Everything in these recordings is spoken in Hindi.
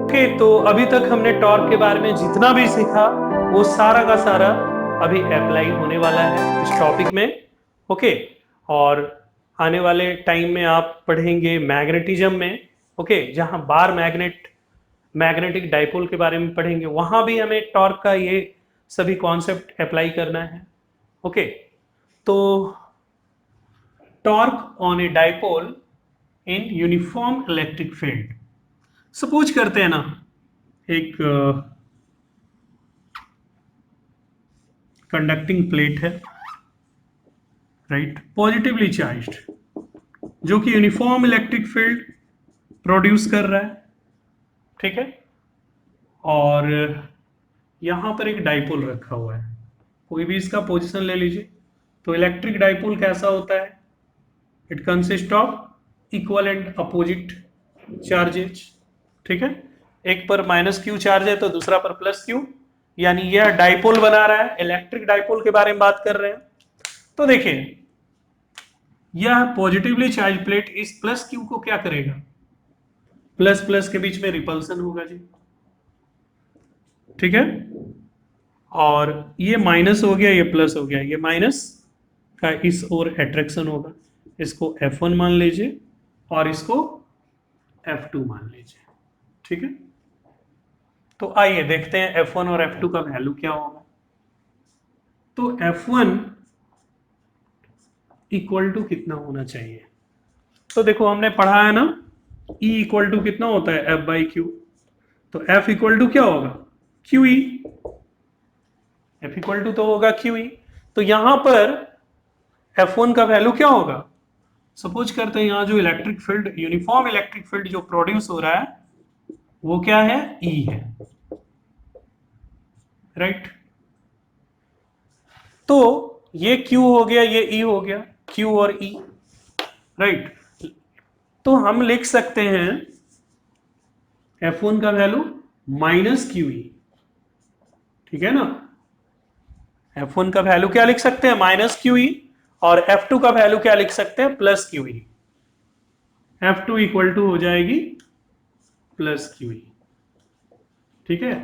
ओके, तो अभी तक हमने टॉर्क के बारे में जितना भी सीखा वो सारा का सारा अभी अप्लाई होने वाला है इस टॉपिक में। ओके, और आने वाले टाइम में आप पढ़ेंगे मैग्नेटिज्म में। ओके, जहां बार मैग्नेटिक डाइपोल के बारे में पढ़ेंगे, वहां भी हमें टॉर्क का ये सभी कॉन्सेप्ट अप्लाई करना है। ओके, तो torque on a dipole in uniform electric field. Suppose करते हैं ना, एक कंडक्टिंग प्लेट है, राइट, पॉजिटिवली चार्ज्ड, जो कि यूनिफॉर्म इलेक्ट्रिक फील्ड प्रोड्यूस कर रहा है। ठीक है, और यहां पर एक डाइपोल रखा हुआ है, कोई भी इसका पोजीशन ले लीजिए। तो इलेक्ट्रिक डाइपोल कैसा होता है? It consist of equal and opposite charges. ठीक है, एक पर माइनस क्यू चार्ज है तो दूसरा पर प्लस क्यू, यानी यह डाइपोल बना रहा है। इलेक्ट्रिक डाइपोल के बारे में बात कर रहे हैं। तो देखिए, यह पॉजिटिवली चार्ज प्लेट इस प्लस क्यू को क्या करेगा? प्लस प्लस के बीच में रिपल्सन होगा जी। ठीक है, और ये माइनस हो गया, ये प्लस हो गया, ये माइनस का इस ओर अट्रैक्शन होगा। इसको F1 मान लीजिए और इसको F2 मान लीजिए। ठीक है, तो आइए देखते हैं F1 और F2 का वैल्यू क्या होगा। तो F1 इक्वल टू कितना होना चाहिए? तो देखो, हमने पढ़ा है ना, E इक्वल टू कितना होता है? F by Q. तो F इक्वल टू क्या होगा? QE। F इक्वल टू तो होगा QE। तो यहां पर F1 का वैल्यू क्या होगा? सपोज करते हैं यहां जो electric field, uniform electric field जो प्रोड्यूस हो रहा है, वो क्या है? E है, राइट। तो ये Q हो गया, ये E हो गया, Q और E, राइट। तो हम लिख सकते हैं F1 का वैल्यू माइनस QE। ठीक है ना, F1 का वैल्यू क्या लिख सकते हैं? Minus QE। और F2 का वैल्यू क्या लिख सकते हैं? Plus QE। F2 equal to हो जाएगी प्लस QE। ठीक है,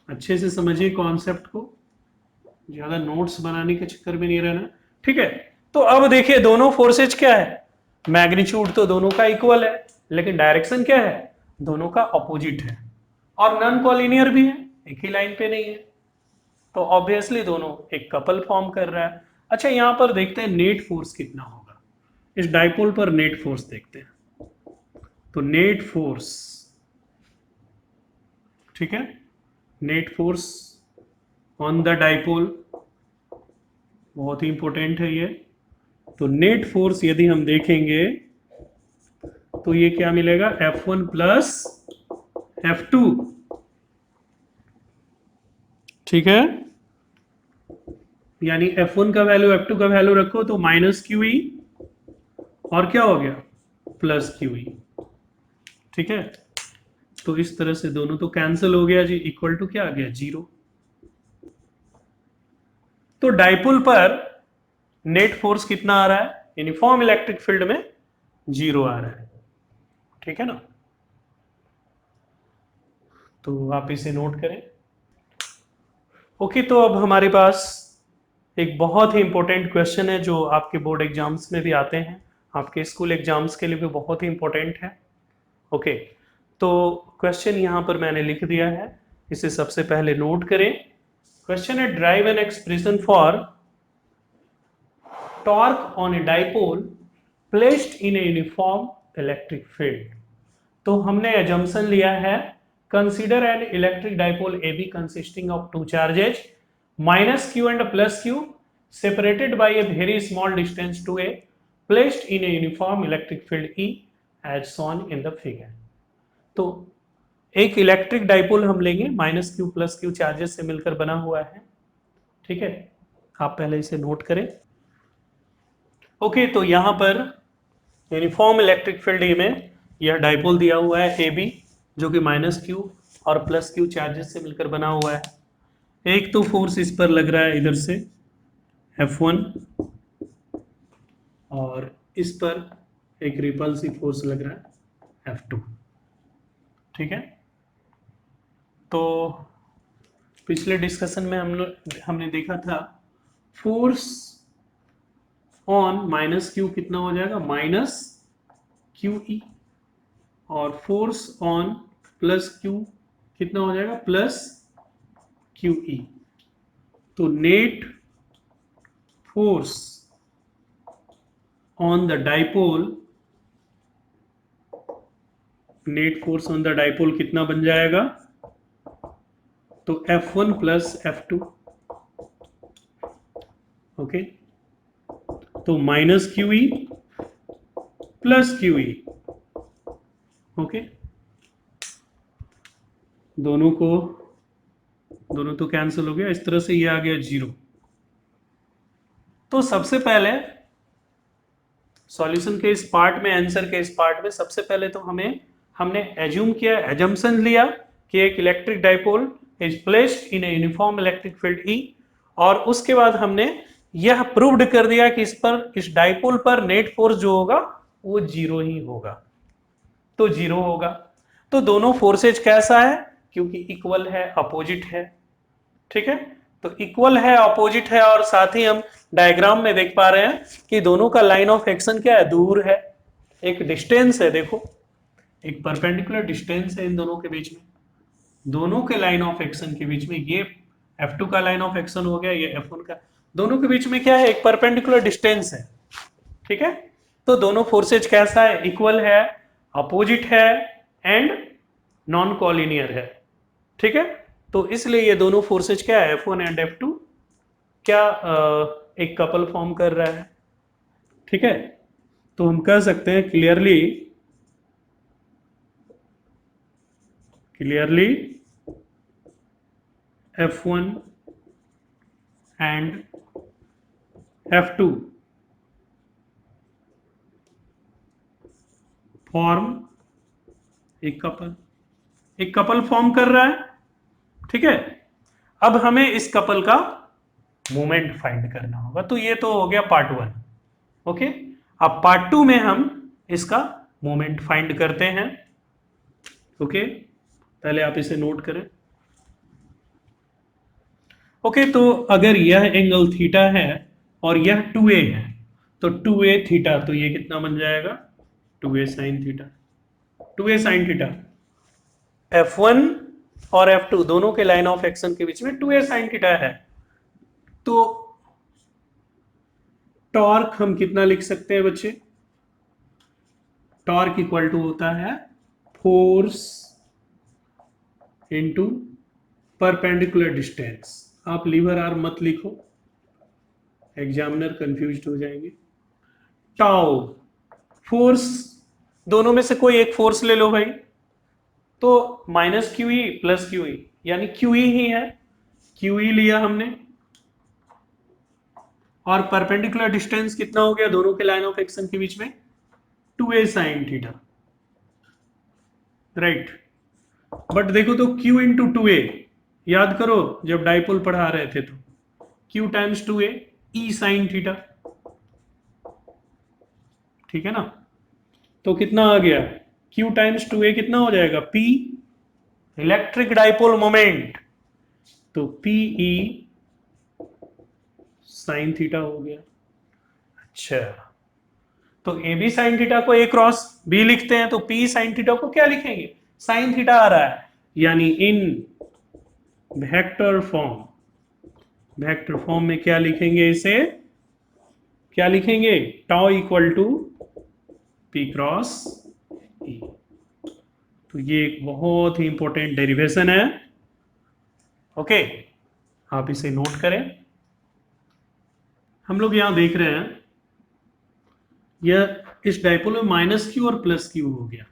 अच्छे से समझिए कॉन्सेप्ट को, ज्यादा नोट्स बनाने के चक्कर में नहीं रहना। ठीक है, तो अब देखिए दोनों फोर्सेज क्या है? मैग्नीट्यूड तो दोनों का इक्वल है, लेकिन डायरेक्शन क्या है? दोनों का अपोजिट है, और नॉन कॉलिनियर भी है, एक ही लाइन पे नहीं है। तो ऑब्वियसली दोनों एक कपल फॉर्म कर रहा है। अच्छा, यहां पर देखते हैं नेट फोर्स कितना होगा। इस डाइपोल पर नेट फोर्स देखते हैं। तो नेट फोर्स, ठीक है, net force on the dipole, बहुत ही इंपॉर्टेंट है ये। तो नेट फोर्स यदि हम देखेंगे तो ये क्या मिलेगा? F1 plus F2। ठीक है, यानी F1 का वैल्यू F2 का वैल्यू रखो तो माइनस QE, और क्या हो गया? Plus QE। ठीक है, तो इस तरह से दोनों तो कैंसिल हो गया जी, इक्वल टू क्या आ गया? 0। तो डाइपोल पर नेट फोर्स कितना आ रहा है? यूनिफॉर्म इलेक्ट्रिक फील्ड में 0 आ रहा है। ठीक है ना, तो आप इसे नोट करें। ओके, तो अब हमारे पास एक बहुत ही इंपॉर्टेंट क्वेश्चन है जो आपके बोर्ड एग्जाम्स में भी आते हैं, आपके स्कूल एग्जाम्स के लिए भी बहुत ही इंपॉर्टेंट है। ओके, तो क्वेश्चन यहां पर मैंने लिख दिया है, इसे सबसे पहले नोट करें। क्वेश्चन है, derive an expression for torque on a dipole placed in a uniform electric field. तो हमने एजम्पशन लिया है, consider an electric dipole A B consisting of two charges minus Q and plus Q separated by a very small distance two a placed in a uniform electric field E as shown in the figure. तो एक इलेक्ट्रिक डाइपोल हम लेंगे, minus Q plus Q charges से मिलकर बना हुआ है। ठीक है, आप पहले इसे नोट करें। ओके, तो यहां पर यूनिफॉर्म इलेक्ट्रिक फील्ड ई में यह डाइपोल दिया हुआ है ए बी, जो कि माइनस क्यू और प्लस क्यू चार्जेस से मिलकर बना हुआ है। एक तो फोर्स इस पर लग रहा है इधर से F1, और इस पर एक रिपल्सिव फोर्स लग रहा है F2। ठीक है, तो पिछले डिस्कशन में हमने देखा था फोर्स ऑन माइनस क्यू कितना हो जाएगा, माइनस क्यू ई, और फोर्स ऑन प्लस क्यू कितना हो जाएगा, प्लस क्यू ई। तो net force on the dipole, net force on the dipole कितना बन जाएगा, तो F1 प्लस F2, ओके। तो minus q E plus q E, okay. दोनों तो कैंसिल हो गया, इस तरह से ये आ गया 0। तो सबसे पहले सॉल्यूशन के इस पार्ट में, आंसर के इस पार्ट में, सबसे पहले तो हमने एज्यूम किया, एजम्पशन लिया कि एक electric dipole is placed in a uniform electric field ई, और उसके बाद हमने यह प्रूव्ड कर दिया कि इस डाइपोल पर नेट फोर्स जो होगा वो 0 ही होगा, तो 0 होगा। तो दोनों फोर्सेज कैसा है, क्योंकि इक्वल है, अपोजिट है, ठीक है। तो इक्वल है, अपोजिट है, और साथ ही हम डायग्राम में देख पा रहे हैं कि दोनों का लाइन ऑफ एक्शन क्या है, दूर है, एक डिस्टेंस है, देखो एक परपेंडिकुलर डिस्टेंस है इन दोनों के बीच में, दोनों के लाइन ऑफ एक्शन के बीच में। ये F2 का लाइन ऑफ एक्शन हो गया, ये F1 का, दोनों के बीच में क्या है, एक परपेंडिकुलर डिस्टेंस है, ठीक है। तो दोनों फोर्सेज कैसा है, इक्वल है, अपोजिट है, एंड नॉन कॉलिनियर है, ठीक है। तो इसलिए ये दोनों फोर्सेज क्या है, F1 एंड F2 क्या एक कपल फॉर्म कर रहा है, ठीक है। तो हम कह सकते हैं clearly F1 and F2 form एक कपल फॉर्म कर रहा है, ठीक है। अब हमें इस कपल का मोमेंट फाइंड करना होगा। तो ये तो हो गया पार्ट 1, ओके। अब पार्ट 2 में हम इसका मोमेंट फाइंड करते हैं, ओके। पहले आप इसे नोट करें, ओके। तो अगर यह एंगल थीटा है और यह 2a है, तो 2a थीटा, तो ये कितना बन जाएगा, 2a sine theta, 2a sine theta. F1 और F2 दोनों के लाइन ऑफ एक्शन के बीच में 2a साइन थीटा है। तो टॉर्क हम कितना लिख सकते हैं बच्चे, टॉर्क इक्वल टू होता है फोर्स इनटू परपेंडिकुलर डिस्टेंस। आप लीवर आर्म मत लिखो, एग्जामिनर कंफ्यूज हो जाएंगे। टाउ फोर्स, दोनों में से कोई एक फोर्स ले लो भाई, तो minus q E plus q ई, यानी क्यू ई ही है, क्यू ई लिया हमने, और परपेंडिकुलर डिस्टेंस कितना हो गया दोनों के लाइन ऑफ एक्शन के बीच में, 2a sine theta, right. But देखो तो q इंटू 2a, याद करो जब डाइपोल पढ़ा रहे थे तो q times 2a e sine theta, ठीक है ना। तो कितना आ गया, q टाइम्स 2a कितना हो जाएगा, p इलेक्ट्रिक डाइपोल मोमेंट, तो pe साइन थीटा हो गया। अच्छा, तो ए बी साइन थीटा को ए क्रॉस बी लिखते हैं, तो पी साइन थीटा को क्या लिखेंगे, साइन थीटा आ रहा है, यानी इन वेक्टर फॉर्म में क्या लिखेंगे, इसे क्या लिखेंगे, tau equal to p cross E. तो ये एक बहुत ही इंपॉर्टेंट डेरिवेशन है, ओके। आप इसे नोट करें। हम लोग यहां देख रहे हैं यह इस डाइपोल में माइनस क्यू और प्लस क्यू हो गया,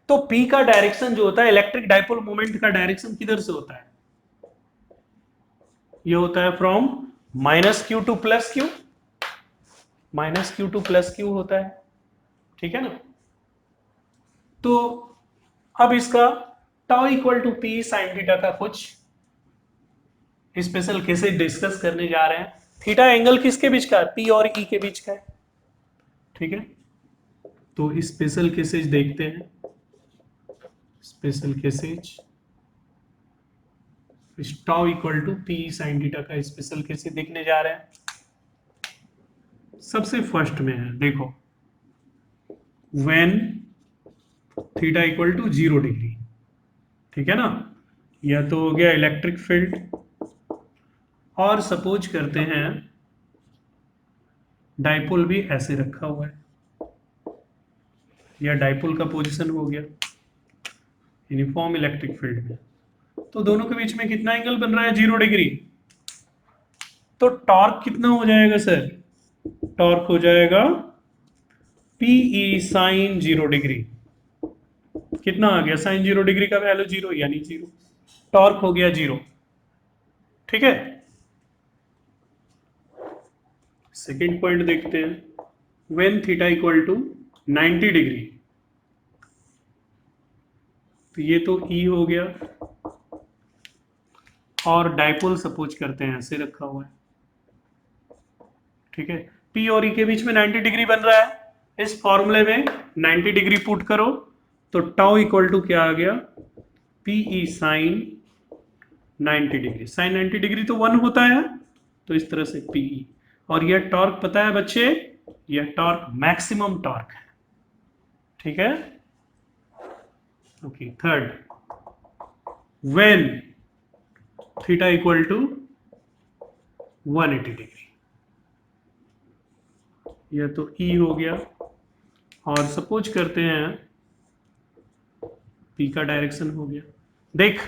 तो P का डायरेक्शन जो होता है, इलेक्ट्रिक डाइपोल मोमेंट का डायरेक्शन किधर से होता है, ये होता है from minus Q to plus Q, minus Q to plus Q होता है, ठीक है ना। तो अब इसका tau equal to P sine theta का कुछ स्पेशल केसेस डिस्कस करने जा रहे हैं। थीटा एंगल किसके बीच का है, पी और ई के बीच का है, ठीक है। तो स्पेशल केसेस देखते हैं, special cases, tau equal to P sine theta का स्पेशल केसेज देखने जा रहे हैं। सबसे फर्स्ट में है, देखो, when theta equal to 0 degree, ठीक है ना। यह तो हो गया इलेक्ट्रिक फील्ड। और सपोज करते हैं डाइपोल भी ऐसे रखा हुआ है, यह डाइपोल का पोजीशन हो गया यूनिफॉर्म इलेक्ट्रिक फील्ड में। तो दोनों के बीच में कितना एंगल बन रहा है? 0 डिग्री। तो टॉर्क कितना हो जाएगा सर? टॉर्क हो जाएगा पीई साइन 0 डिग्री। कितना आ गया? साइन 0 डिग्री का वैल्यू 0, यानी 0। टॉर्क हो गया 0। ठीक है। सेकेंड पॉइंट देखते हैं, when theta equal to 90 degree. तो ये तो E हो गया, और डाइपोल सपोज करते हैं ऐसे रखा हुआ है, ठीक है। P और E के बीच में 90 डिग्री बन रहा है। इस फॉर्मूले में 90 डिग्री पुट करो तो टाउ इक्वल टू क्या आ गया? PE sine 90 degree. Sine 90 degree तो 1 होता है, तो इस तरह से पीई। और यह टॉर्क पता है बच्चे, यह टॉर्क मैक्सिमम टॉर्क है, ठीक है। Okay, third, when theta equal to 180 degree. यह तो E हो गया, और सपोज करते हैं P का डायरेक्शन हो गया। देख,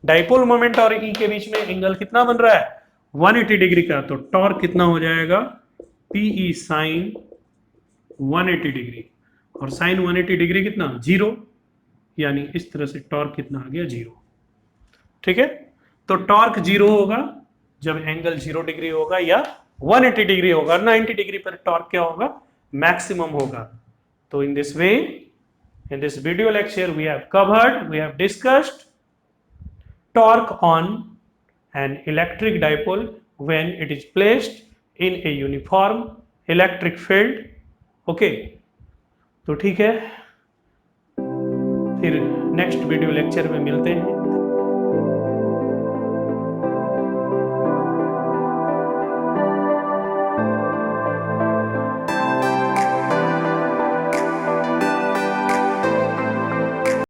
डाइपोल मोमेंट और E के बीच में एंगल कितना बन रहा है? 180 डिग्री का। तो टॉर्क कितना हो जाएगा? PE sine 180 degree. और साइन 180 डिग्री कितना? 0। यानी इस तरह से टॉर्क कितना आ गया? 0। ठीक है। तो टॉर्क 0 होगा जब एंगल 0 डिग्री होगा, या 180 डिग्री होगा। 90 डिग्री पर टॉर्क क्या होगा? मैक्सिमम होगा। तो in this way, in this video lecture we have discussed torque on an electric dipole when it is placed in a uniform electric field. Okay, तो ठीक है, फिर नेक्स्ट वीडियो लेक्चर में मिलते हैं।